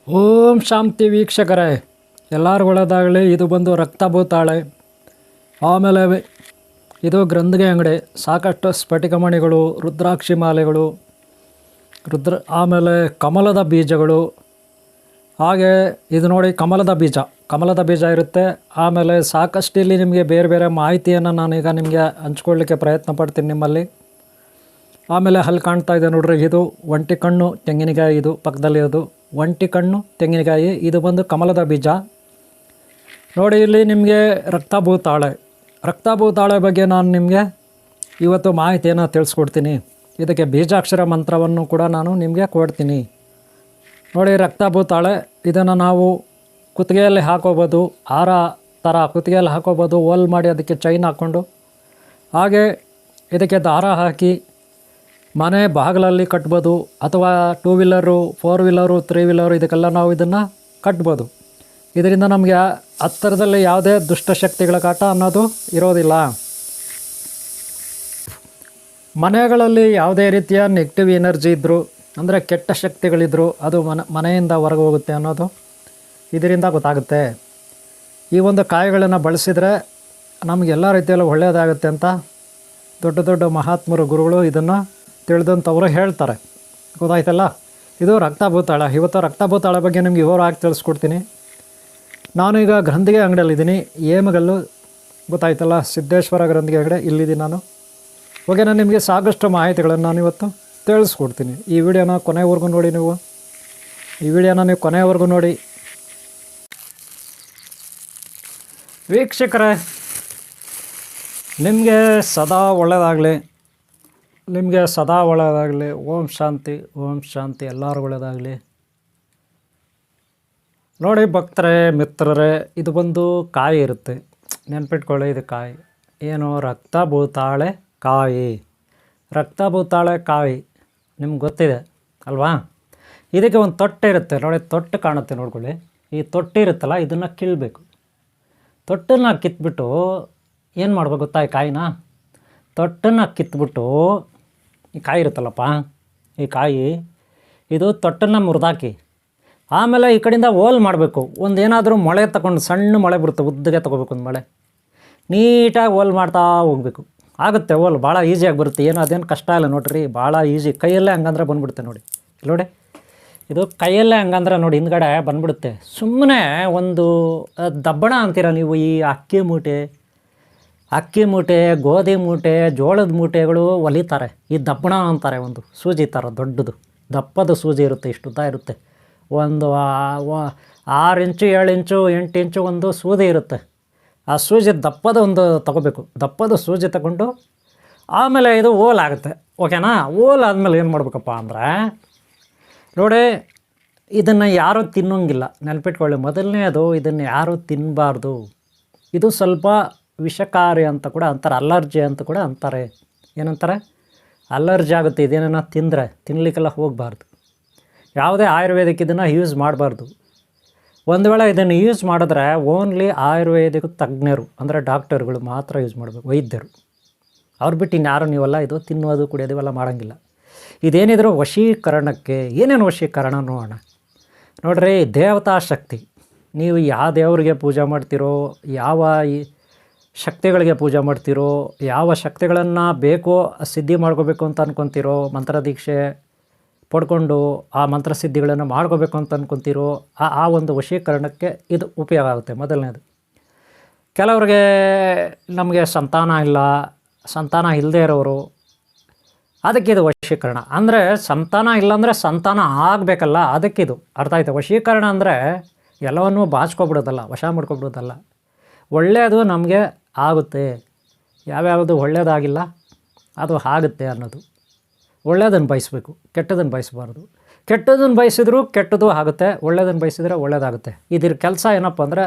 ಓಂ ಶಾಂತಿ ವೀಕ್ಷಕರೇ, ಎಲ್ಲರೂ ಒಳ್ಳೆಯದಾಗಲಿ. ಇದು ಬಂದು ರಕ್ತಭೂತಾಳೆ. ಆಮೇಲೆ ಇದು ಗ್ರಂಥಿಗೆ ಅಂಗಡಿ. ಸಾಕಷ್ಟು ಸ್ಫಟಿಕಮಣಿಗಳು, ರುದ್ರಾಕ್ಷಿ ಮಾಲೆಗಳು, ಆಮೇಲೆ ಕಮಲದ ಬೀಜಗಳು. ಹಾಗೆ ಇದು ನೋಡಿ ಕಮಲದ ಬೀಜ ಇರುತ್ತೆ. ಆಮೇಲೆ ಸಾಕಷ್ಟು ಇಲ್ಲಿ ನಿಮಗೆ ಬೇರೆ ಬೇರೆ ಮಾಹಿತಿಯನ್ನು ನಾನೀಗ ನಿಮಗೆ ಹಂಚ್ಕೊಳ್ಳಿಕ್ಕೆ ಪ್ರಯತ್ನ ಪಡ್ತೀನಿ ನಿಮ್ಮಲ್ಲಿ. ಆಮೇಲೆ ಅಲ್ಲಿ ಕಾಣ್ತಾ ಇದೆ ನೋಡ್ರಿ, ಇದು ಒಂಟಿ ಕಣ್ಣು ತೆಂಗಿನಕಾಯಿ. ಇದು ಪಕ್ಕದಲ್ಲಿರೋದು ಒಂಟಿ ಕಣ್ಣು ತೆಂಗಿನಕಾಯಿ. ಇದು ಬಂದು ಕಮಲದ ಬೀಜ ನೋಡಿ. ಇಲ್ಲಿ ನಿಮಗೆ ರಕ್ತಭೂತಾಳೆ ಬಗ್ಗೆ ನಾನು ನಿಮಗೆ ಇವತ್ತು ಮಾಹಿತಿಯನ್ನು ತಿಳಿಸ್ಕೊಡ್ತೀನಿ. ಇದಕ್ಕೆ ಬೀಜಾಕ್ಷರ ಮಂತ್ರವನ್ನು ಕೂಡ ನಾನು ನಿಮಗೆ ಕೊಡ್ತೀನಿ ನೋಡಿ. ರಕ್ತಭೂತಾಳೆ ಇದನ್ನು ನಾವು ಕುತ್ತಿಗೆಯಲ್ಲಿ ಹಾಕೋಬೋದು, ಹಾರ ಥರ ಕುತ್ತಿಗೆಯಲ್ಲಿ ಹಾಕೋಬೋದು. ಹೋಲ್ ಮಾಡಿ ಅದಕ್ಕೆ ಚೈನ್ ಹಾಕ್ಕೊಂಡು, ಹಾಗೆ ಇದಕ್ಕೆ ದಾರ ಹಾಕಿ ಮನೆ ಬಾಗಿಲಲ್ಲಿ ಕಟ್ಬೋದು, ಅಥವಾ 2 ವೀಲರು 4 ವೀಲರು 3 ವೀಲರು ಇದಕ್ಕೆಲ್ಲ ನಾವು ಇದನ್ನು ಕಟ್ಬೋದು. ಇದರಿಂದ ನಮಗೆ ಹತ್ತಿರದಲ್ಲಿ ಯಾವುದೇ ದುಷ್ಟಶಕ್ತಿಗಳ ಕಾಟ ಅನ್ನೋದು ಇರೋದಿಲ್ಲ. ಮನೆಗಳಲ್ಲಿ ಯಾವುದೇ ರೀತಿಯ ನೆಗೆಟಿವ್ ಎನರ್ಜಿ ಇದ್ದರೂ, ಅಂದರೆ ಕೆಟ್ಟ ಶಕ್ತಿಗಳಿದ್ದರೂ ಅದು ಮನೆಯಿಂದ ಹೊರಗೆ ಹೋಗುತ್ತೆ ಅನ್ನೋದು ಇದರಿಂದ ಗೊತ್ತಾಗುತ್ತೆ. ಈ ಒಂದು ಕಾಯಿಗಳನ್ನು ಬಳಸಿದರೆ ನಮಗೆಲ್ಲ ರೀತಿಯಲ್ಲೂ ಒಳ್ಳೆಯದಾಗುತ್ತೆ ಅಂತ ದೊಡ್ಡ ದೊಡ್ಡ ಮಹಾತ್ಮರು ಗುರುಗಳು ಇದನ್ನು ತಿಳಿದಂಥವರು ಹೇಳ್ತಾರೆ. ಗೊತ್ತಾಯ್ತಲ್ಲ, ಇದು ರಕ್ತಭೂತಾಳ. ಇವತ್ತು ರಕ್ತಭೂತಾಳ ಬಗ್ಗೆ ನಿಮ್ಗೆ ವಿವರವಾಗಿ ತಿಳಿಸ್ಕೊಡ್ತೀನಿ. ನಾನು ಈಗ ಗ್ರಂಥಿಗೆ ಅಂಗಡಿಯಲ್ಲಿದ್ದೀನಿ, ಏಮಗಲ್ಲು. ಗೊತ್ತಾಯ್ತಲ್ಲ, ಸಿದ್ದೇಶ್ವರ ಗ್ರಂಥಿಗೆ ಅಂಗಡಿ, ಇಲ್ಲಿದ್ದೀನಿ ನಾನು. ಓಕೆ, ನಾನು ನಿಮಗೆ ಸಾಕಷ್ಟು ಮಾಹಿತಿಗಳನ್ನು ನಾನು ಇವತ್ತು ತಿಳಿಸ್ಕೊಡ್ತೀನಿ. ಈ ವಿಡಿಯೋನ ಕೊನೆವರೆಗೂ ನೋಡಿ. ನೀವು ಕೊನೆಯವರೆಗೂ ನೋಡಿ ವೀಕ್ಷಕರೇ. ನಿಮಗೆ ಸದಾ ಒಳ್ಳೆಯದಾಗಲಿ. ಓಂ ಶಾಂತಿ. ಎಲ್ಲರೂ ಒಳ್ಳೆಯದಾಗಲಿ. ನೋಡಿ ಕಾಯಿ ಮಿತ್ರರೇ, ಇದು ಬಂದು ಕಾಯಿ ಇರುತ್ತೆ, ನೆನ್ಪಿಟ್ಕೊಳ್ಳಿ. ಇದು ಕಾಯಿ ಏನು? ರಕ್ತಭೂತಾಳೆ ಕಾಯಿ ನಿಮ್ಗೆ ಗೊತ್ತಿದೆ ಅಲ್ವಾ? ಇದಕ್ಕೆ ಒಂದು ತೊಟ್ಟೆ ಇರುತ್ತೆ ನೋಡಿ, ತೊಟ್ಟು ಕಾಣುತ್ತೆ ನೋಡ್ಕೊಳ್ಳಿ. ಈ ತೊಟ್ಟಿ ಇರುತ್ತಲ್ಲ, ಇದನ್ನು ಕೀಳಬೇಕು. ತೊಟ್ಟನ್ನು ಕಿತ್ಬಿಟ್ಟು ಏನು ಮಾಡ್ಬೇಕು ಗೊತ್ತಾ? ಈ ಕಾಯಿನ ತೊಟ್ಟನ್ನು ಕಿತ್ಬಿಟ್ಟು, ಈ ಕಾಯಿ ಇರುತ್ತಲ್ಲಪ್ಪ, ಈ ಕಾಯಿ ಇದು ತೊಟ್ಟನ್ನು ಮುರಿದಾಕಿ, ಆಮೇಲೆ ಈ ಕಡೆಯಿಂದ ಹೋಲ್ ಮಾಡಬೇಕು. ಒಂದೇನಾದರೂ ಮೊಳೆ ತಗೊಂಡು, ಸಣ್ಣ ಮೊಳೆ ಬರುತ್ತೆ, ಉದ್ದಗೆ ತೊಗೋಬೇಕು. ಒಂದು ಮೊಳೆ ನೀಟಾಗಿ ಹೋಲ್ ಮಾಡ್ತಾ ಹೋಗಬೇಕು. ಆಗುತ್ತೆ ಹೋಲ್, ಭಾಳ ಈಸಿಯಾಗಿ ಬರುತ್ತೆ. ಏನು ಅದೇನು ಕಷ್ಟ ಇಲ್ಲ ನೋಡ್ರಿ, ಭಾಳ ಈಸಿ. ಕೈಯಲ್ಲೇ ಹಂಗಂದ್ರೆ ಬಂದುಬಿಡುತ್ತೆ ನೋಡಿ. ನೋಡಿ, ಇದು ಕೈಯಲ್ಲೇ ಹಂಗಂದ್ರೆ ನೋಡಿ, ಹಿಂದ್ಗಡೆ ಬಂದುಬಿಡುತ್ತೆ. ಸುಮ್ಮನೆ ಒಂದು ದಬ್ಬಣ ಅಂತೀರ ನೀವು. ಈ ಅಕ್ಕಿ ಮೂಟೆ, ಗೋಧಿ ಮೂಟೆ, ಜೋಳದ ಮೂಟೆಗಳು ಹೊಲಿತಾರೆ. ಈ ದಬ್ಬಣ ಅಂತಾರೆ. ಒಂದು ಸೂಜಿ ಥರ ದೊಡ್ಡದು ದಪ್ಪದ ಸೂಜಿ ಇರುತ್ತೆ, ಇಷ್ಟು ಉದ್ದ ಇರುತ್ತೆ. ಒಂದು 6 ಇಂಚು 7 ಇಂಚು 8 ಇಂಚು ಒಂದು ಸೂಜಿ ಇರುತ್ತೆ. ಆ ಸೂಜಿ ದಪ್ಪದ ಒಂದು ತೊಗೋಬೇಕು. ದಪ್ಪದ ಸೂಜಿ ತಗೊಂಡು ಆಮೇಲೆ ಇದು ಹೋಲ್ ಆಗುತ್ತೆ. ಓಕೆನಾ? ಹೋಲ್ ಆದಮೇಲೆ ಏನು ಮಾಡ್ಬೇಕಪ್ಪ ಅಂದರೆ ನೋಡಿ, ಇದನ್ನು ಯಾರೂ ತಿನ್ನೋಂಗಿಲ್ಲ, ನೆನಪಿಟ್ಕೊಳ್ಳಿ. ಮೊದಲನೇದು, ಇದನ್ನು ಯಾರೂ ತಿನ್ನಬಾರ್ದು. ಇದು ಸ್ವಲ್ಪ ವಿಷಕಾರಿ ಅಂತ ಕೂಡ ಅಂತಾರೆ, ಅಲರ್ಜಿ ಅಂತ ಕೂಡ ಅಂತಾರೆ. ಏನಂತಾರೆ? ಅಲರ್ಜಿ ಆಗುತ್ತೆ. ಇದೇನೋ ತಿನ್ನಲಿಕ್ಕೆಲ್ಲ ಹೋಗಬಾರ್ದು. ಯಾವುದೇ ಆಯುರ್ವೇದಿಕ್ ಇದನ್ನು ಯೂಸ್ ಮಾಡಬಾರ್ದು. ಒಂದು ವೇಳೆ ಇದನ್ನು ಯೂಸ್ ಮಾಡಿದ್ರೆ ಓನ್ಲಿ ಆಯುರ್ವೇದಿಕ್ ತಜ್ಞರು, ಅಂದರೆ ಡಾಕ್ಟರ್ಗಳು ಮಾತ್ರ ಯೂಸ್ ಮಾಡಬೇಕು, ವೈದ್ಯರು. ಅವ್ರು ಬಿಟ್ಟು ಇನ್ಯಾರು ನೀವೆಲ್ಲ ಇದು ತಿನ್ನೋದು ಕುಡಿಯೋದು ಇವೆಲ್ಲ ಮಾಡೋಂಗಿಲ್ಲ. ಇದೇನಿದ್ರು ವಶೀಕರಣಕ್ಕೆ. ಏನೇನು ವಶೀಕರಣ ನೋಡೋಣ. ನೋಡ್ರಿ, ದೇವತಾ ಶಕ್ತಿ. ನೀವು ಯಾವ ದೇವರಿಗೆ ಪೂಜೆ ಮಾಡ್ತೀರೋ, ಯಾವ ಶಕ್ತಿಗಳಿಗೆ ಪೂಜೆ ಮಾಡ್ತೀರೋ, ಯಾವ ಶಕ್ತಿಗಳನ್ನು ಬೇಕೋ ಸಿದ್ಧಿ ಮಾಡ್ಕೋಬೇಕು ಅಂತ ಅಂದ್ಕೊತೀರೋ, ಮಂತ್ರದೀಕ್ಷೆ ಪಡ್ಕೊಂಡು ಆ ಮಂತ್ರಸಿದ್ಧಿಗಳನ್ನು ಮಾಡ್ಕೋಬೇಕು ಅಂತ ಅಂದ್ಕೊತೀರೋ, ಆ ಒಂದು ವಶೀಕರಣಕ್ಕೆ ಇದು ಉಪಯೋಗ ಆಗುತ್ತೆ. ಮೊದಲನೇದು, ಕೆಲವ್ರಿಗೆ ನಮಗೆ ಸಂತಾನ ಇಲ್ಲದೇ ಇರೋರು, ಅದಕ್ಕೆ ಇದು ವಶೀಕರಣ. ಅಂದರೆ ಸಂತಾನ ಇಲ್ಲಾಂದರೆ ಸಂತಾನ ಆಗಬೇಕಲ್ಲ, ಅದಕ್ಕಿದು. ಅರ್ಥ ಆಯ್ತು? ವಶೀಕರಣ ಅಂದರೆ ಎಲ್ಲವನ್ನೂ ಬಾಚ್ಕೊಬಿಡೋದಲ್ಲ, ವಶ ಮಾಡ್ಕೊಬಿಡೋದಲ್ಲ. ಒಳ್ಳೆಯದು ನಮಗೆ ಆಗುತ್ತೆ, ಯಾವ್ಯಾವುದು ಒಳ್ಳೆಯದಾಗಿಲ್ಲ ಅದು ಆಗುತ್ತೆ ಅನ್ನೋದು. ಒಳ್ಳೆಯದನ್ನು ಬಯಸಬೇಕು, ಕೆಟ್ಟದನ್ನು ಬಯಸಬಾರ್ದು. ಕೆಟ್ಟದನ್ನು ಬಯಸಿದ್ರೂ ಕೆಟ್ಟದ್ದು ಆಗುತ್ತೆ, ಒಳ್ಳೆಯದನ್ನು ಬಯಸಿದ್ರೆ ಒಳ್ಳೆಯದಾಗುತ್ತೆ. ಇದ್ರ ಕೆಲಸ ಏನಪ್ಪ ಅಂದರೆ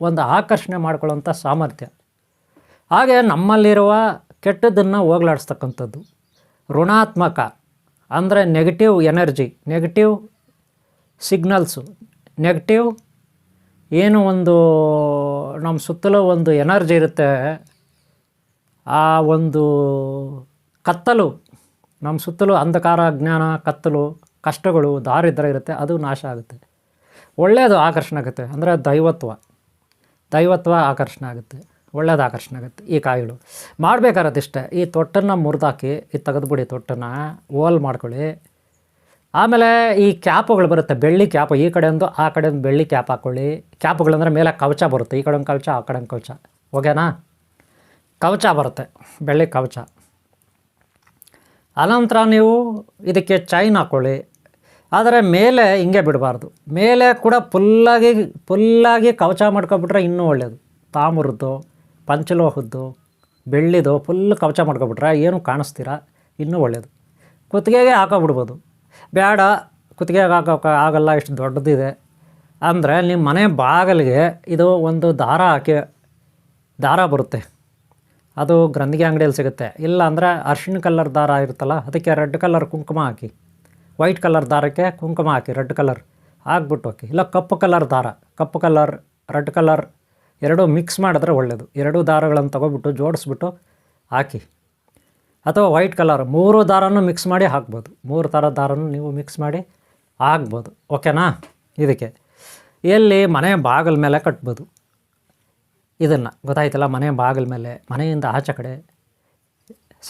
ಒಂದು ಆಕರ್ಷಣೆ ಮಾಡ್ಕೊಳ್ಳೋಂಥ ಸಾಮರ್ಥ್ಯ. ಹಾಗೆ ನಮ್ಮಲ್ಲಿರುವ ಕೆಟ್ಟದ್ದನ್ನು ಹೋಗಲಾಡಿಸ್ತಕ್ಕಂಥದ್ದು. ಋಣಾತ್ಮಕ ಅಂದರೆ negative energy, negative signals, negative ಏನು ಒಂದು ನಮ್ಮ ಸುತ್ತಲೂ ಒಂದು ಎನರ್ಜಿ ಇರುತ್ತೆ, ಆ ಒಂದು ಕತ್ತಲು, ನಮ್ಮ ಸುತ್ತಲೂ ಅಂಧಕಾರ, ಅಜ್ಞಾನ, ಕತ್ತಲು, ಕಷ್ಟಗಳು, ದಾರಿದ್ರ್ಯ ಇರುತ್ತೆ, ಅದು ನಾಶ ಆಗುತ್ತೆ. ಒಳ್ಳೆಯದು ಆಕರ್ಷಣೆ ಆಗುತ್ತೆ. ಅಂದರೆ ದೈವತ್ವ ಆಕರ್ಷಣೆ ಆಗುತ್ತೆ, ಒಳ್ಳೇದು ಆಕರ್ಷಣೆ ಆಗುತ್ತೆ ಈ ಕಾಯಿಗಳು. ಮಾಡಬೇಕಾರದಿಷ್ಟೇ, ಈ ತೊಟ್ಟನ್ನು ಮುರಿದಾಕಿ ಇದು ತೆಗೆದುಬಿಡಿ, ತೊಟ್ಟನ್ನು ಓಲ್ ಮಾಡ್ಕೊಳ್ಳಿ. ಆಮೇಲೆ ಈ ಕ್ಯಾಪುಗಳು ಬರುತ್ತೆ, ಬೆಳ್ಳಿ ಕ್ಯಾಪು, ಈ ಕಡೆಯೊಂದು ಆ ಕಡೆಯೊಂದು ಬೆಳ್ಳಿ ಕ್ಯಾಪ್ ಹಾಕ್ಕೊಳ್ಳಿ. ಕ್ಯಾಪುಗಳಂದರೆ ಮೇಲೆ ಕವಚ ಬರುತ್ತೆ, ಈ ಕಡೆ ಒಂದು ಕವಚ ಆ ಕಡೆ ಒಂದು ಕವಚ, ಓಕೆನಾ? ಕವಚ ಬರುತ್ತೆ, ಬೆಳ್ಳಿ ಕವಚ. ಅನಂತರ ನೀವು ಇದಕ್ಕೆ ಚೈನ್ ಹಾಕ್ಕೊಳ್ಳಿ. ಆದರೆ ಮೇಲೆ ಹಿಂಗೆ ಬಿಡಬಾರ್ದು, ಮೇಲೆ ಕೂಡ ಫುಲ್ಲಾಗಿ ಕವಚ ಮಾಡ್ಕೊಬಿಟ್ರೆ ಇನ್ನೂ ಒಳ್ಳೆಯದು. ತಾಮ್ರದ್ದು, ಪಂಚಲೋಹದ್ದು, ಬೆಳ್ಳಿದು ಫುಲ್ ಕವಚ ಮಾಡ್ಕೊಬಿಟ್ರೆ ಏನು ಕಾಣಿಸ್ತೀರ, ಇನ್ನೂ ಒಳ್ಳೆಯದು. ಕುತ್ತಿಗೆಗೆ ಹಾಕೋಬಿಡ್ಬೋದು. ಬೇಡ ಕುತ್ತಿಗೆಗೆ ಹಾಕೋಕೆ ಆಗಲ್ಲ, ಇಷ್ಟು ದೊಡ್ಡದಿದೆ ಅಂದರೆ ನಿಮ್ಮ ಮನೆ ಬಾಗಿಲಿಗೆ ಇದು ಒಂದು ದಾರ ಬರುತ್ತೆ, ಅದು ಗ್ರಂಥಿಗೆ ಅಂಗಡಿಯಲ್ಲಿ ಸಿಗುತ್ತೆ. ಇಲ್ಲ ಅಂದರೆ ಅರ್ಶಿಣ ಕಲರ್ ದಾರ ಇರುತ್ತಲ್ಲ, ಅದಕ್ಕೆ ರೆಡ್ ಕಲರ್ ಕುಂಕುಮ ಹಾಕಿ, ವೈಟ್ ಕಲರ್ ದಾರಕ್ಕೆ ಕುಂಕುಮ ಹಾಕಿ, ರೆಡ್ ಕಲರ್ ಹಾಕ್ಬಿಟ್ಟು ಹಾಕಿ. ಇಲ್ಲ ಕಪ್ಪು ಕಲರ್ ದಾರ, ಕಪ್ಪು ಕಲರ್ ರೆಡ್ ಕಲರ್ ಎರಡೂ ಮಿಕ್ಸ್ ಮಾಡಿದ್ರೆ ಒಳ್ಳೆಯದು. ಎರಡೂ ದಾರಗಳನ್ನು ತೊಗೊಬಿಟ್ಟು ಜೋಡಿಸ್ಬಿಟ್ಟು ಹಾಕಿ. ಅಥವಾ ವೈಟ್ ಕಲರ್ 3 ದಾರನೂ ಮಿಕ್ಸ್ ಮಾಡಿ ಹಾಕ್ಬೋದು, 3 ಥರ ದಾರನೂ ನೀವು ಮಿಕ್ಸ್ ಮಾಡಿ ಹಾಕ್ಬೋದು, ಓಕೆನಾ? ಇದಕ್ಕೆ ಎಲ್ಲಿ ಮನೆ ಬಾಗಿಲ ಮೇಲೆ ಕಟ್ಬೋದು ಇದನ್ನು, ಗೊತ್ತಾಯ್ತಲ್ಲ? ಮನೆ ಬಾಗಿಲ ಮೇಲೆ, ಮನೆಯಿಂದ ಆಚೆ ಕಡೆ.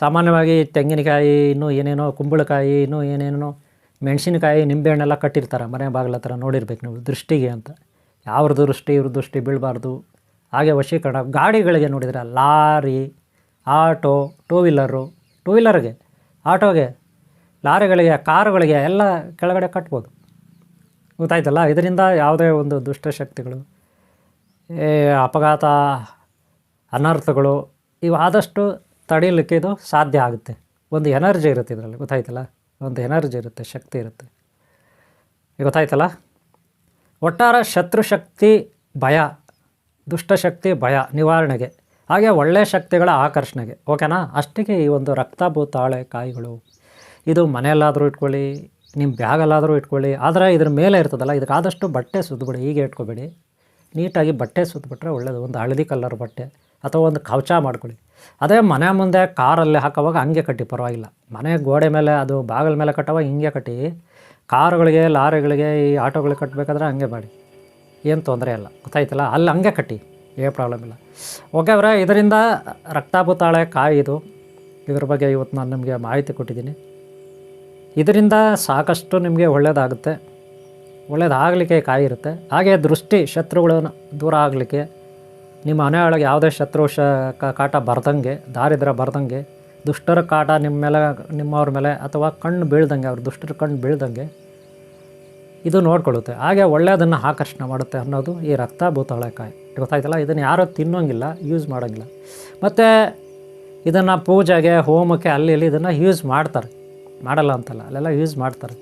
ಸಾಮಾನ್ಯವಾಗಿ ತೆಂಗಿನಕಾಯಿ, ಇನ್ನೂ ಏನೇನೋ ಕುಂಬಳಕಾಯಿ, ಇನ್ನೂ ಏನೇನೋ ಮೆಣಸಿನಕಾಯಿ, ನಿಂಬೆಹಣ್ಣೆಲ್ಲ ಕಟ್ಟಿರ್ತಾರೆ ಮನೆ ಬಾಗಿಲ ಹತ್ರ, ನೋಡಿರ್ಬೇಕು ನೀವು, ದೃಷ್ಟಿಗೆ ಅಂತ. ಯಾವ್ದು ದೃಷ್ಟಿ ಇವ್ರ ದೃಷ್ಟಿ ಬೀಳಬಾರ್ದು. ಹಾಗೆ ವಶೀಕರಣ ಗಾಡಿಗಳಿಗೆ ನೋಡಿದರೆ, ಲಾರಿ, ಆಟೋ, ಟೂ ವೀಲರ್ಗೆ, ಆಟೋಗೆ, ಲಾರಿಗಳಿಗೆ, ಕಾರುಗಳಿಗೆ ಎಲ್ಲ ಕೆಳಗಡೆ ಕಟ್ಬೋದು, ಗೊತ್ತಾಯ್ತಲ್ಲ? ಇದರಿಂದ ಯಾವುದೇ ಒಂದು ದುಷ್ಟಶಕ್ತಿಗಳು, ಅಪಘಾತ, ಅನರ್ಥಗಳು ಇವು ಆದಷ್ಟು ತಡೀಲಿಕ್ಕೆ ಇದು ಸಾಧ್ಯ ಆಗುತ್ತೆ. ಒಂದು ಎನರ್ಜಿ ಇರುತ್ತೆ ಇದರಲ್ಲಿ, ಗೊತ್ತಾಯ್ತಲ್ಲ? ಒಂದು ಎನರ್ಜಿ ಇರುತ್ತೆ, ಶಕ್ತಿ ಇರುತ್ತೆ, ಗೊತ್ತಾಯ್ತಲ್ಲ? ಒಟ್ಟಾರೆ ಶತ್ರುಶಕ್ತಿ ಭಯ, ದುಷ್ಟಶಕ್ತಿ ಭಯ ನಿವಾರಣೆಗೆ, ಹಾಗೆ ಒಳ್ಳೆಯ ಶಕ್ತಿಗಳ ಆಕರ್ಷಣೆಗೆ, ಓಕೆನಾ? ಅಷ್ಟಿಗೆ ಈ ಒಂದು ರಕ್ತಭೂತಾಳೆ ಕಾಯಿಗಳು. ಇದು ಮನೆಯಲ್ಲಾದರೂ ಇಟ್ಕೊಳ್ಳಿ, ನಿಮ್ಮ ಬ್ಯಾಗಲ್ಲಾದರೂ ಇಟ್ಕೊಳ್ಳಿ. ಆದರೆ ಇದ್ರ ಮೇಲೆ ಇರ್ತದಲ್ಲ, ಇದಕ್ಕೆ ಆದಷ್ಟು ಬಟ್ಟೆ ಸುತ್ತಬಿಡಿ, ಹೀಗೆ ಇಟ್ಕೊಬೇಡಿ, ನೀಟಾಗಿ ಬಟ್ಟೆ ಸುತ್ತಬಿಟ್ರೆ ಒಳ್ಳೆಯದು. ಒಂದು ಹಳದಿ ಕಲರ್ ಬಟ್ಟೆ ಅಥವಾ ಒಂದು ಕವಚ ಮಾಡ್ಕೊಳ್ಳಿ. ಅದೇ ಮನೆ ಮುಂದೆ ಕಾರಲ್ಲಿ ಹಾಕೋವಾಗ ಹಂಗೆ ಕಟ್ಟಿ, ಪರವಾಗಿಲ್ಲ. ಮನೆ ಗೋಡೆ ಮೇಲೆ, ಅದು ಬಾಗಿಲ ಮೇಲೆ ಕಟ್ಟೋವಾಗ ಹಿಂಗೆ ಕಟ್ಟಿ. ಕಾರುಗಳಿಗೆ, ಲಾರಿಗಳಿಗೆ, ಈ ಆಟೋಗಳಿಗೆ ಕಟ್ಟಬೇಕಾದ್ರೆ ಹಂಗೆ ಮಾಡಿ, ಏನು ತೊಂದರೆ ಇಲ್ಲ, ಗೊತ್ತಾಯ್ತಲ್ಲ? ಅಲ್ಲಿ ಹಂಗೆ ಕಟ್ಟಿ, ಏನು ಪ್ರಾಬ್ಲಮ್ ಇಲ್ಲ. ಓಕೆ ಅವರೇ, ಇದರಿಂದ ರಕ್ತಭೂತಾಳೆ ಕಾಯಿ ಇದು, ಇದ್ರ ಬಗ್ಗೆ ಇವತ್ತು ನಾನು ನಿಮಗೆ ಮಾಹಿತಿ ಕೊಟ್ಟಿದ್ದೀನಿ. ಇದರಿಂದ ಸಾಕಷ್ಟು ನಿಮಗೆ ಒಳ್ಳೆಯದಾಗುತ್ತೆ, ಒಳ್ಳೆಯದಾಗಲಿಕ್ಕೆ ಕಾಯಿ ಇರುತ್ತೆ. ಹಾಗೆ ದೃಷ್ಟಿ ಶತ್ರುಗಳನ್ನು ದೂರ ಆಗಲಿಕ್ಕೆ, ನಿಮ್ಮ ಮನೆಯೊಳಗೆ ಯಾವುದೇ ಶತ್ರು ಕಾಟ ಬರ್ದಂಗೆ, ದಾರಿದ್ರ್ಯ ಬರ್ದಂಗೆ, ದುಷ್ಟರ ಕಾಟ ನಿಮ್ಮವ್ರ ಮೇಲೆ ಅಥವಾ ಕಣ್ಣು ಬೀಳ್ದಂಗೆ, ಅವ್ರ ದುಷ್ಟರ ಕಣ್ಣು ಬೀಳ್ದಂಗೆ ಇದು ನೋಡ್ಕೊಳ್ಳುತ್ತೆ. ಹಾಗೆ ಒಳ್ಳೆಯದನ್ನು ಆಕರ್ಷಣೆ ಮಾಡುತ್ತೆ ಅನ್ನೋದು ಈ ರಕ್ತಭೂತಾಳೆ ಕಾಯಿ, ಗೊತ್ತಾಯ್ತಲ್ಲ? ಇದನ್ನು ಯಾರೂ ತಿನ್ನೋಂಗಿಲ್ಲ, ಯೂಸ್ ಮಾಡೋಂಗಿಲ್ಲ. ಮತ್ತು ಇದನ್ನು ಪೂಜೆಗೆ, ಹೋಮಕ್ಕೆ, ಅಲ್ಲಿ ಇಲ್ಲಿ ಇದನ್ನು ಯೂಸ್ ಮಾಡ್ತಾರೆ, ಮಾಡಲ್ಲ ಅಂತಲ್ಲ, ಅಲ್ಲೆಲ್ಲ ಯೂಸ್ ಮಾಡ್ತಾರೆ.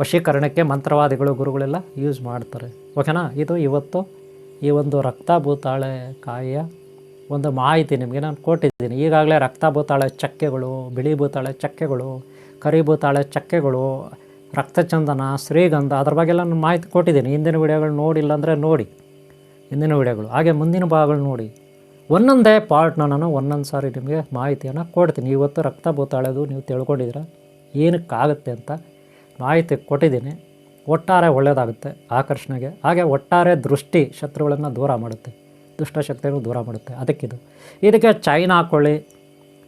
ವಶೀಕರಣಕ್ಕೆ ಮಂತ್ರವಾದಿಗಳು, ಗುರುಗಳೆಲ್ಲ ಯೂಸ್ ಮಾಡ್ತಾರೆ, ಓಕೆನಾ? ಇದು ಇವತ್ತು ಈ ಒಂದು ರಕ್ತಭೂತಾಳೆ ಕಾಯಿಯ ಒಂದು ಮಾಹಿತಿ ನಿಮಗೆ ನಾನು ಕೊಟ್ಟಿದ್ದೀನಿ. ಈಗಾಗಲೇ ರಕ್ತಭೂತಾಳೆ ಚಕ್ಕೆಗಳು, ಬಿಳಿ ಭೂತಾಳೆ ಚಕ್ಕೆಗಳು, ಕರಿ ಭೂತಾಳೆ ಚಕ್ಕೆಗಳು, ರಕ್ತಚಂದನ, ಶ್ರೀಗಂಧ, ಅದ್ರ ಬಗ್ಗೆ ಎಲ್ಲ ನಾನು ಮಾಹಿತಿ ಕೊಟ್ಟಿದ್ದೀನಿ. ಹಿಂದಿನ ವೀಡಿಯೋಗಳು ನೋಡಿಲ್ಲ ಅಂದರೆ ನೋಡಿ ಹಿಂದಿನ ವೀಡಿಯೋಗಳು. ಹಾಗೆ ಮುಂದಿನ ಭಾಗಗಳು ನೋಡಿ. ಒಂದೊಂದೇ ಪಾರ್ಟ್ನ ನಾನು ಒಂದೊಂದು ಸಾರಿ ನಿಮಗೆ ಮಾಹಿತಿಯನ್ನು ಕೊಡ್ತೀನಿ. ಇವತ್ತು ರಕ್ತಭೂತಾಳೆದು ನೀವು ತಿಳ್ಕೊಂಡಿದ್ದೀರ ಏನಕ್ಕಾಗುತ್ತೆ ಅಂತ ಮಾಹಿತಿ ಕೊಟ್ಟಿದ್ದೀನಿ. ಒಟ್ಟಾರೆ ಒಳ್ಳೆಯದಾಗುತ್ತೆ ಆಕರ್ಷಣೆಗೆ. ಹಾಗೆ ಒಟ್ಟಾರೆ ದೃಷ್ಟಿ ಶತ್ರುಗಳನ್ನು ದೂರ ಮಾಡುತ್ತೆ, ದುಷ್ಟಶಕ್ತಿಗಳು ದೂರ ಮಾಡುತ್ತೆ. ಇದಕ್ಕೆ ಚೈನ್ ಹಾಕ್ಕೊಳ್ಳಿ.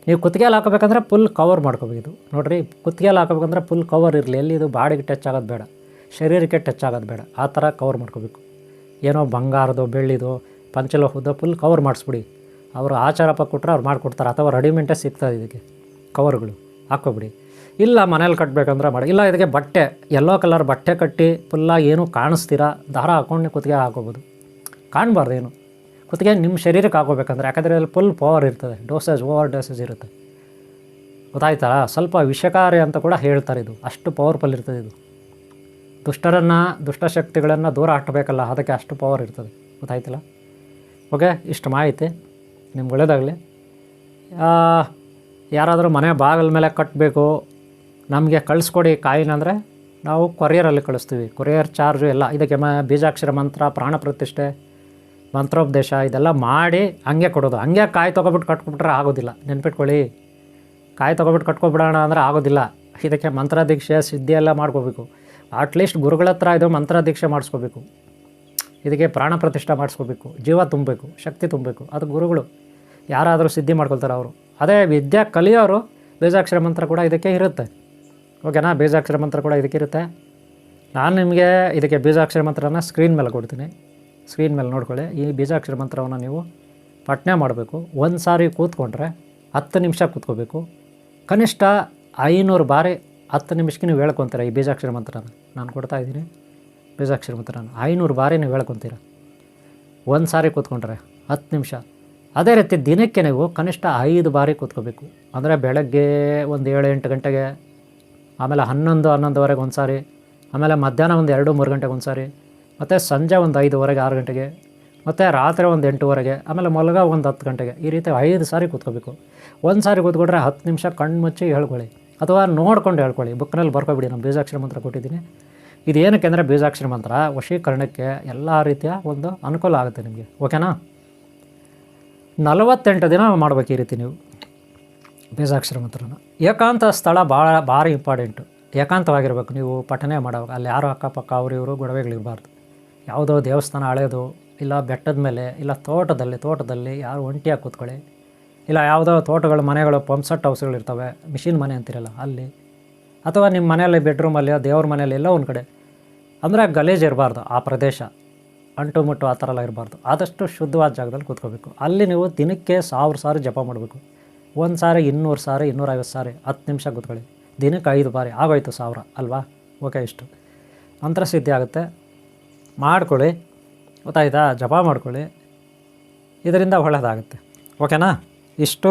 ನೀವು ಕುತ್ತಿಗೆಯಲ್ಲಿ ಹಾಕೋಬೇಕಂದ್ರೆ ಫುಲ್ ಕವರ್ ಮಾಡ್ಕೋಬೇಕು. ನೋಡಿರಿ, ಕುತ್ತಿಗೆಯಲ್ಲಿ ಹಾಕೋಬೇಕಂದ್ರೆ ಫುಲ್ ಕವರ್ ಇರಲಿ, ಎಲ್ಲಿ ಇದು ಬಾಡಿಗೆ ಟಚ್ ಆಗೋದು ಬೇಡ, ಶರೀರಕ್ಕೆ ಟಚ್ ಆಗೋದು ಬೇಡ, ಆ ಥರ ಕವರ್ ಮಾಡ್ಕೋಬೇಕು. ಏನೋ ಬಂಗಾರದೋ, ಬೆಳ್ಳಿದೋ, ಪಂಚಲೋಹದ್ದು ಫುಲ್ ಕವರ್ ಮಾಡಿಸ್ಬಿಡಿ. ಅವರು ಆಚಾರಪ್ಪ ಕೊಟ್ಟರೆ ಅವ್ರು ಮಾಡಿಕೊಡ್ತಾರೆ, ಅಥವಾ ರೆಡಿಮೇಡೇ ಸಿಗ್ತದೆ ಇದಕ್ಕೆ ಕವರ್ಗಳು, ಹಾಕ್ಕೊಬಿಡಿ. ಇಲ್ಲ ಮನೇಲಿ ಕಟ್ಟಬೇಕಂದ್ರೆ ಮಾಡಿ. ಇಲ್ಲ ಇದಕ್ಕೆ ಬಟ್ಟೆ, ಯೆಲ್ಲೋ ಕಲರ್ ಬಟ್ಟೆ ಕಟ್ಟಿ ಫುಲ್ಲಾಗಿ ಏನೂ ಕಾಣಿಸ್ತೀರಾ, ದಾರ ಹಾಕ್ಕೊಂಡು ಕುತ್ತಿಗೆ ಹಾಕೋಬೋದು, ಕಾಣಬಾರ್ದು ಏನು. ಕುತ್ತಿಗೆ ನಿಮ್ಮ ಶರೀರಕ್ಕೆ ಹಾಕೋಬೇಕಂದ್ರೆ, ಯಾಕಂದರೆ ಅಲ್ಲಿ ಫುಲ್ ಪವರ್ ಇರ್ತದೆ, ಓವರ್ ಡೋಸೇಜ್ ಇರುತ್ತೆ, ಗೊತ್ತಾಯ್ತಾ? ಸ್ವಲ್ಪ ವಿಷಕಾರಿ ಅಂತ ಕೂಡ ಹೇಳ್ತಾರೆ, ಇದು ಅಷ್ಟು ಪವರ್ಫುಲ್ ಇರ್ತದೆ. ಇದು ದುಷ್ಟಶಕ್ತಿಗಳನ್ನು ದೂರ ಹಟ್ಟಬೇಕಲ್ಲ, ಅದಕ್ಕೆ ಅಷ್ಟು ಪವರ್ ಇರ್ತದೆ, ಗೊತ್ತಾಯ್ತಲ್ಲ? ಓಕೆ, ಇಷ್ಟು ಮಾಹಿತಿ ನಿಮ್ಗೆ ಒಳ್ಳೆಯದಾಗಲಿ. ಯಾರಾದರೂ ಮನೆ ಬಾಗಿಲ ಮೇಲೆ ಕಟ್ಟಬೇಕು, ನಮಗೆ ಕಳಿಸ್ಕೊಡಿ ಕಾಯಿನಂದರೆ ನಾವು ಕೊರಿಯರಲ್ಲಿ ಕಳಿಸ್ತೀವಿ. ಕೊರಿಯರ್ ಚಾರ್ಜು ಎಲ್ಲ ಇದಕ್ಕೆ ಬೀಜಾಕ್ಷರ ಮಂತ್ರ, ಪ್ರಾಣ ಪ್ರತಿಷ್ಠೆ, ಮಂತ್ರೋಪದೇಶ ಇದೆಲ್ಲ ಮಾಡಿ ಹಂಗೆ ಕೊಡೋದು. ಹಂಗೆ ಕಾಯಿ ತೊಗೊಬಿಟ್ಟು ಕಟ್ಕೊಬಿಟ್ರೆ ಆಗೋದಿಲ್ಲ, ನೆನ್ಪಿಟ್ಕೊಳ್ಳಿ. ಕಾಯಿ ತೊಗೊಬಿಟ್ಟು ಕಟ್ಕೊಬಿಡೋಣ ಅಂದರೆ ಆಗೋದಿಲ್ಲ. ಇದಕ್ಕೆ ಮಂತ್ರ ದೀಕ್ಷೆ, ಸಿದ್ಧಿ ಎಲ್ಲ ಮಾಡ್ಕೋಬೇಕು. ಅಟ್ಲೀಸ್ಟ್ ಗುರುಗಳ ಹತ್ರ ಇದು ಮಂತ್ರ ದೀಕ್ಷೆ ಮಾಡಿಸ್ಕೋಬೇಕು, ಇದಕ್ಕೆ ಪ್ರಾಣ ಪ್ರತಿಷ್ಠೆ ಮಾಡಿಸ್ಕೋಬೇಕು, ಜೀವ ತುಂಬಬೇಕು, ಶಕ್ತಿ ತುಂಬಬೇಕು. ಅದು ಗುರುಗಳು ಯಾರಾದರೂ ಸಿದ್ಧಿ ಮಾಡ್ಕೊಳ್ತಾರೆ ಅವರು. ಅದೇ ವಿದ್ಯೆ ಕಲಿಯೋರು ಬೀಜಾಕ್ಷರ ಮಂತ್ರ ಕೂಡ ಇದಕ್ಕೆ ಇರುತ್ತೆ. ಓಕೆನಾ? ಬೀಜಾಕ್ಷರ ಮಂತ್ರ ಕೂಡ ಇದಕ್ಕೆ ಇರುತ್ತೆ. ನಾನು ನಿಮಗೆ ಇದಕ್ಕೆ ಬೀಜಾಕ್ಷರ ಮಂತ್ರನ ಸ್ಕ್ರೀನ್ ಮೇಲೆ ಕೊಡ್ತೀನಿ, ಸ್ಕ್ರೀನ್ ಮೇಲೆ ನೋಡ್ಕೊಳ್ಳಿ. ಈ ಬೀಜಾಕ್ಷರ ಮಂತ್ರವನ್ನು ನೀವು ಪಠನೆ ಮಾಡಬೇಕು. ಒಂದು ಸಾರಿ ಕೂತ್ಕೊಂಡ್ರೆ 10 ನಿಮಿಷ ಕೂತ್ಕೋಬೇಕು. ಕನಿಷ್ಠ 500 ಬಾರಿ 10 ನಿಮಿಷಕ್ಕೆ ನೀವು ಹೇಳ್ಕೊತೀರ ಈ ಬೀಜಾಕ್ಷರ ಮಂತ್ರನ. ನಾನು ಕೊಡ್ತಾ ಇದ್ದೀನಿ ಬೀಜಾಕ್ಷರ ಮಂತ್ರನ 500 ಬಾರಿ ನೀವು ಹೇಳ್ಕೊತೀರ ಒಂದು ಸಾರಿ ಕೂತ್ಕೊಂಡ್ರೆ 10 ನಿಮಿಷ. ಅದೇ ರೀತಿ ದಿನಕ್ಕೆ ನೀವು ಕನಿಷ್ಠ 5 ಬಾರಿ ಕೂತ್ಕೋಬೇಕು. ಅಂದರೆ ಬೆಳಗ್ಗೆ ಒಂದು 7-8 ಗಂಟೆಗೆ, ಆಮೇಲೆ 11-11ವರೆಗೆ ಒಂದು ಸಾರಿ, ಆಮೇಲೆ ಮಧ್ಯಾಹ್ನ ಒಂದು 2-3 ಗಂಟೆಗೆ ಒಂದು ಸಾರಿ, ಮತ್ತು ಸಂಜೆ ಒಂದು 5-6 ಗಂಟೆಗೆ, ಮತ್ತು ರಾತ್ರಿ ಒಂದು 8ವರೆಗೆ, ಆಮೇಲೆ ಮಲಗ ಒಂದು 10 ಗಂಟೆಗೆ. ಈ ರೀತಿ 5 ಸಾರಿ ಕೂತ್ಕೋಬೇಕು. ಒಂದು ಸಾರಿ ಕೂತ್ಕೊಂಡ್ರೆ 10 ನಿಮಿಷ ಕಣ್ಣು ಮುಚ್ಚಿ ಹೇಳ್ಕೊಳ್ಳಿ, ಅಥವಾ ನೋಡ್ಕೊಂಡು ಹೇಳ್ಕೊಳ್ಳಿ. ಬುಕ್ನಲ್ಲಿ ಬರ್ಕೊಬಿಡಿ, ನಾನು ಬೀಜಾಕ್ಷರ ಮಂತ್ರ ಕೊಟ್ಟಿದ್ದೀನಿ. ಇದು ಏನಕ್ಕೆ ಅಂದರೆ ಬೀಜಾಕ್ಷರ ಮಂತ್ರ ವಶೀಕರಣಕ್ಕೆ ಎಲ್ಲ ರೀತಿಯ ಒಂದು ಅನುಕೂಲ ಆಗುತ್ತೆ ನಿಮಗೆ. ಓಕೆನಾ? 48 ದಿನ ಮಾಡಬೇಕು ಈ ರೀತಿ ನೀವು ಬೀಜಾಕ್ಷರ ಮಂತ್ರನ. ಏಕಾಂತ ಸ್ಥಳ ಭಾರಿ ಇಂಪಾರ್ಟೆಂಟು. ಏಕಾಂತವಾಗಿರ್ಬೇಕು ನೀವು ಪಠನೆ ಮಾಡೋವಾಗ. ಅಲ್ಲಿ ಯಾರು ಅಕ್ಕಪಕ್ಕ ಇವರು ಗೊಡವೆಗಳಿರಬಾರ್ದು. ಯಾವುದೋ ದೇವಸ್ಥಾನ ಹಳೇದು, ಇಲ್ಲ ಬೆಟ್ಟದ ಮೇಲೆ, ಇಲ್ಲ ತೋಟದಲ್ಲಿ ಯಾರು ಒಂಟಿಯಾಗಿ ಕೂತ್ಕೊಳ್ಳಿ. ಇಲ್ಲ ಯಾವುದೋ ತೋಟಗಳು, ಮನೆಗಳು, ಪಂಪ್ಸೆಟ್ ಹೌಸ್ಗಳಿರ್ತವೆ, ಮಿಷಿನ್ ಮನೆ ಅಂತಿರಲ್ಲ ಅಲ್ಲಿ, ಅಥವಾ ನಿಮ್ಮ ಮನೆಯಲ್ಲಿ ಬೆಡ್ರೂಮಲ್ಲಿ, ದೇವ್ರ ಮನೆಯಲ್ಲಿ ಎಲ್ಲ ಒಂದು ಕಡೆ. ಅಂದರೆ ಗಲೀಜು ಇರಬಾರ್ದು ಆ ಪ್ರದೇಶ, ಅಂಟು ಮುಟ್ಟು ಆ ಥರ ಎಲ್ಲ ಇರಬಾರ್ದು. ಆದಷ್ಟು ಶುದ್ಧವಾದ ಜಾಗದಲ್ಲಿ ಕೂತ್ಕೋಬೇಕು. ಅಲ್ಲಿ ನೀವು ದಿನಕ್ಕೆ 1000 ಸಾರಿ ಜಪ ಮಾಡಬೇಕು. ಒಂದು ಸಾರಿ 200 ಸಾರಿ, 250 ಸಾರಿ 10 ನಿಮಿಷ ಕೂತ್ಕೊಳ್ಳಿ. ದಿನಕ್ಕೆ 5 ಬಾರಿ ಆಗೋಯ್ತು 1000 ಅಲ್ವಾ? ಓಕೆ, ಇಷ್ಟು ಮಂತ್ರ ಸಿದ್ಧಿ ಆಗುತ್ತೆ. ಮಾಡ್ಕೊಳ್ಳಿ, ಗೊತ್ತಾಯ್ತಾ? ಜಪ ಮಾಡ್ಕೊಳ್ಳಿ, ಇದರಿಂದ ಒಳ್ಳೆಯದಾಗುತ್ತೆ. ಓಕೆನಾ? ಇಷ್ಟು.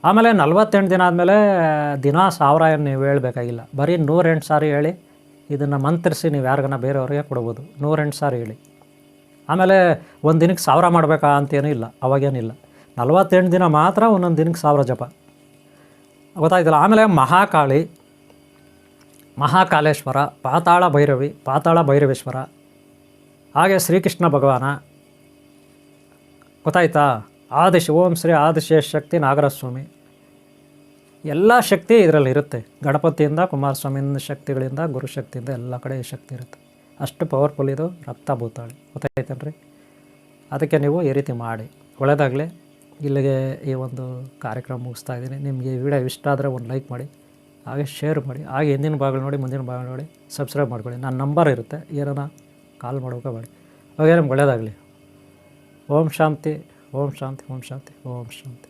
ಆಮೇಲೆ 48 ದಿನ ಆದಮೇಲೆ ದಿನ 1000 ಏನು ನೀವು ಹೇಳಬೇಕಾಗಿಲ್ಲ. ಬರೀ 108 ಸಾರಿ ಹೇಳಿ ಇದನ್ನು ಮಂತ್ರಿಸಿ ನೀವು ಯಾರಿಗಾನ ಬೇರೆಯವ್ರಿಗೆ ಕೊಡ್ಬೋದು. 108 ಸಾರಿ ಹೇಳಿ. ಆಮೇಲೆ ಒಂದು ದಿನಕ್ಕೆ 1000 ಮಾಡಬೇಕಾ ಅಂತೇನೂ ಇಲ್ಲ, ಅವಾಗೇನಿಲ್ಲ. 48 ದಿನ ಮಾತ್ರ ಒಂದೊಂದು ದಿನಕ್ಕೆ 1000 ಜಪ, ಗೊತ್ತಾಯ್ತಲ್ಲ? ಆಮೇಲೆ ಮಹಾಕಾಳಿ, ಮಹಾಕಾಲೇಶ್ವರ, ಪಾತಾಳ ಭೈರವೇಶ್ವರ, ಹಾಗೆ ಶ್ರೀಕೃಷ್ಣ ಭಗವಾನ, ಗೊತ್ತಾಯ್ತಾ? ಓಂ ಶ್ರೀ ಆದಿಶೇಷ ಶಕ್ತಿ ನಾಗರಸ್ವಾಮಿ, ಎಲ್ಲ ಶಕ್ತಿ ಇದರಲ್ಲಿ ಇರುತ್ತೆ. ಗಣಪತಿಯಿಂದ, ಕುಮಾರಸ್ವಾಮಿಯಿಂದ ಶಕ್ತಿಗಳಿಂದ, ಗುರುಶಕ್ತಿಯಿಂದ ಎಲ್ಲ ಕಡೆ ಈ ಶಕ್ತಿ ಇರುತ್ತೆ. ಅಷ್ಟು ಪವರ್ಫುಲ್ ಇದು ರಕ್ತಭೂತಾಳಿ, ಗೊತ್ತಾಯ್ತೇನ್ರಿ? ಅದಕ್ಕೆ ನೀವು ಈ ರೀತಿ ಮಾಡಿ. ಒಳ್ಳೆಯದಾಗಲಿ. ಇಲ್ಲಿಗೆ ಈ ಒಂದು ಕಾರ್ಯಕ್ರಮ ಮುಗಿಸ್ತಾ ಇದ್ದೀನಿ. ನಿಮಗೆ ಈ ವಿಡಿಯೋ ಇಷ್ಟ ಆದರೆ ಒಂದು ಲೈಕ್ ಮಾಡಿ, ಹಾಗೆ ಶೇರ್ ಮಾಡಿ, ಹಾಗೆ ಹಿಂದಿನ ಭಾಗ ನೋಡಿ, ಮುಂದಿನ ಭಾಗ ನೋಡಿ, ಸಬ್ಸ್ಕ್ರೈಬ್ ಮಾಡ್ಕೊಳ್ಳಿ. ನನ್ನ ನಂಬರ್ ಇರುತ್ತೆ, ಏನಾರ ಕಾಲ್ ಮಾಡೋಕೆ ಮಾಡಿ. ಹಾಗೆ ನಮ್ಗೆ ಒಳ್ಳೆಯದಾಗಲಿ. ಓಂ ಶಾಂತಿ, ಓಂ ಶಾಂತಿ, ಓಂ ಶಾಂತಿ, ಓಂ ಶಾಂತಿ.